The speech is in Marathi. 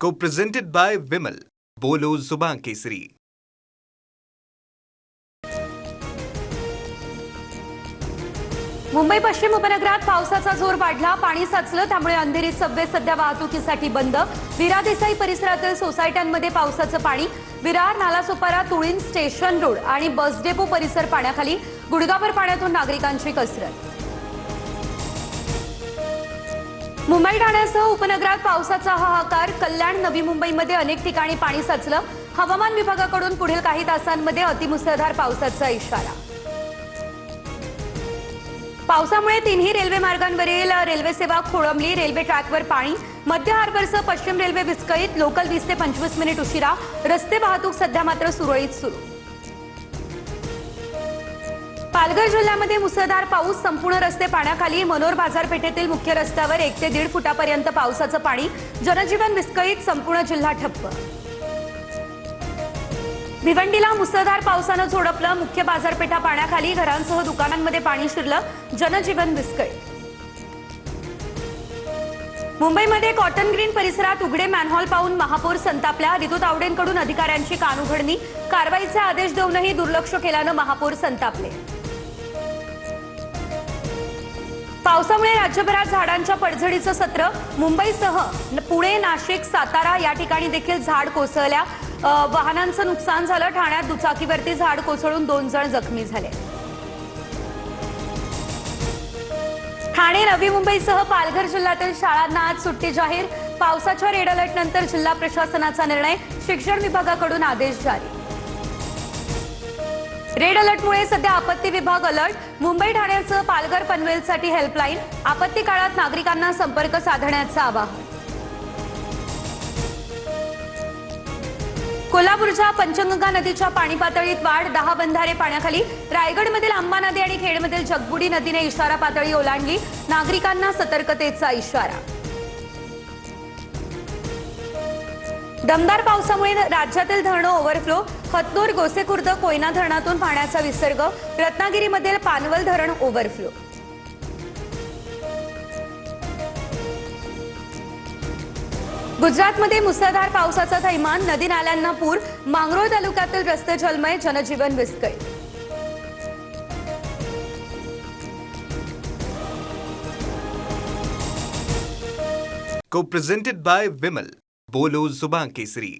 Co-presented by Vimal. बोलो जुबान केसरी. मुंबई पश्चिम उपनगरात पावसाचा जोर वाढला. पाणी साचलं, त्यामुळे अंधेरी सबवे सध्या वाहतुकीसाठी बंद. विरार देसाई परिसरातील सोसायट्यांमध्ये पावसाचं पाणी. विरार, नालासोपारा, तुळीन, स्टेशन रोड आणि बस डेपो परिसर पाण्याखाली. गुडघाभर पाण्यातून नागरिकांची कसरत. मुंबई ठाण्यासह उपनगरात पावसाचा हाहाकार. कल्याण, नवी मुंबईमध्ये अनेक ठिकाणी पाणी साचलं. हवामान विभागाकडून पुढील काही तासांमध्ये अतिमुसळधार पावसाचा इशारा. पावसामुळे तिन्ही रेल्वे मार्गांवरील रेल्वे सेवा खोळंबली. रेल्वे ट्रॅकवर पाणी. मध्य हार्बरसह पश्चिम रेल्वे विस्कळीत. लोकल 20 ते 25 मिनिट उशिरा. रस्ते वाहतूक सध्या मात्र सुरळीत सुरू. पालघर जिल्ह्यामध्ये मुसळधार पाऊस. संपूर्ण रस्ते पाण्याखाली. मनोर बाजारपेठेतील मुख्य रस्त्यावर 1 ते 1.5 फुटापर्यंत पावसाचं पाणी. जनजीवन विस्कळीत. संपूर्ण जिल्हा ठप्प. भिवंडीला मुसळधार पावसानं झोडपलं. मुख्य बाजारपेठा पाण्याखाली. घरांसह दुकानांमध्ये पाणी शिरलं. जनजीवन विस्कळीत. मुंबईमध्ये कॉटन ग्रीन परिसरात उघडे मॅनहॉल पाहून महापौर संतापल्या. रितू तावडेंकडून अधिकाऱ्यांची कानउघडणी. कारवाईचे आदेश देऊनही दुर्लक्ष केल्यानं महापौर संतापले. पावसामुळे राज्यभरात झाडांच्या पडझडीचं सत्र. मुंबईसह पुणे, नाशिक, सातारा या ठिकाणी देखील झाड कोसळल्या. वाहनांचं नुकसान झालं. ठाण्यात दुचाकीवरती झाड कोसळून 2 जण जखमी झाले. ठाणे, नवी मुंबईसह पालघर जिल्ह्यातील शाळांना आज सुट्टी जाहीर. पावसाच्या रेड अलर्ट नंतर जिल्हा प्रशासनाचा निर्णय. शिक्षण विभागाकडून आदेश जारी. रेड अलर्टमुळे सध्या आपत्ती विभाग अलर्ट. मुंबई, ठाण्यासह पालघर, पनवेलसाठी हेल्पलाईन. आपत्ती काळात नागरिकांना संपर्क साधण्याचं आवाहन. कोल्हापूरच्या पंचगंगा नदीच्या पाणी पातळीत वाढ. 10 बंधारे पाण्याखाली. रायगडमधील अंबा नदी आणि खेडमधील जगबुडी नदीने इशारा पातळी ओलांडली. नागरिकांना सतर्कतेचा इशारा. दमदार पावसामुळे राज्यातील धरणं ओव्हरफ्लो. हतनूर, गोसेखुर्द, कोयना धरणातून पाण्याचा विसर्ग. रत्नागिरीमधील पानवल धरण ओव्हरफ्लो. गुजरातमध्ये मुसळधार पावसाचा थैमान. नदी नाल्यांना पूर. मांगरोळ तालुक्यातील रस्ते जलमय. जनजीवन विस्कळीत. Co-presented by Vimal. बोलो जुबान केसरी.